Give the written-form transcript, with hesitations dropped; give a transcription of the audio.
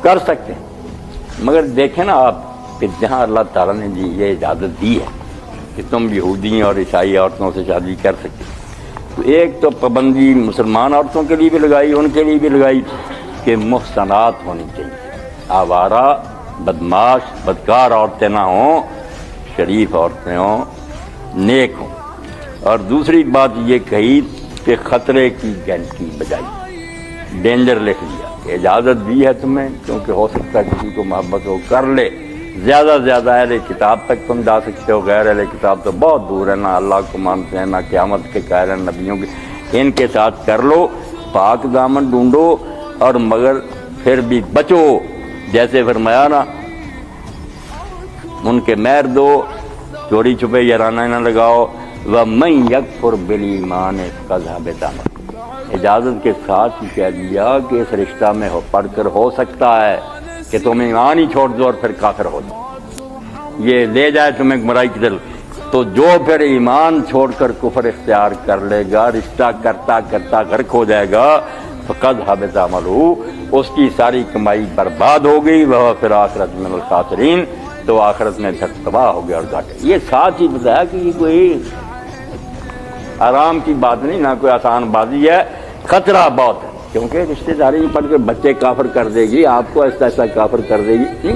کر سکتے ہیں، مگر دیکھیں نا آپ کہ جہاں اللہ تعالیٰ نے یہ اجازت دی ہے کہ تم یہودی اور عیسائی عورتوں سے شادی کر سکتے، تو ایک تو پابندی مسلمان عورتوں کے لیے بھی لگائی، ان کے لیے بھی لگائی کہ محسنات ہونی چاہیے، آوارہ بدماش بدکار عورتیں نہ ہوں، شریف عورتیں ہوں، نیک ہوں۔ اور دوسری بات یہ کہی کہ خطرے کی گھنٹی بجائی، ڈینجر لکھ دیا کہ اجازت دی ہے تمہیں، کیونکہ ہو سکتا ہے کسی کو محبت ہو کر لے، زیادہ سے زیادہ اہل کتاب تک تم جا سکتے ہو، غیر اہل کتاب تو بہت دور ہے، نہ اللہ کو مانتے ہیں نہ قیامت کے قائل ہیں نبیوں کے، ان کے ساتھ کر لو، پاک دامن ڈھونڈو، اور مگر پھر بھی بچو، جیسے فرمایا نا ان کے مہر دو، چوری چھپے یارانہ نہ لگاؤ، وَمَن يَكْفُرْ بِالْإِيمَانِ فَقَدْ حَبِطَ عَمَلُهُ، اجازت کے ساتھ ہی کہہ دیا کہ اس رشتہ میں پڑھ کر ہو سکتا ہے کہ تم ایمان ہی چھوڑ دو اور پھر کافر ہو جاؤ، یہ لے جائے تمہیں گمراہی کی طرف۔ تو جو پھر ایمان چھوڑ کر کفر اختیار کر لے گا، رشتہ کرتا کرتا غرق ہو جائے گا، فقد حبط عملہ، اس کی ساری کمائی برباد ہو گئی، وہ پھر آخرت من الخاسرین، تو آخرت میں پھر تباہ ہو گیا اور گھاٹے۔ یہ ساتھ ہی بتایا کہ یہ کوئی آرام کی بات نہیں، نہ کوئی آسان بازی ہے، خطرہ بہت ہے، کیونکہ رشتہ داری پڑھ کے بچے کافر کر دے گی، آپ کو ایسا ایسا کافر کر دے گی۔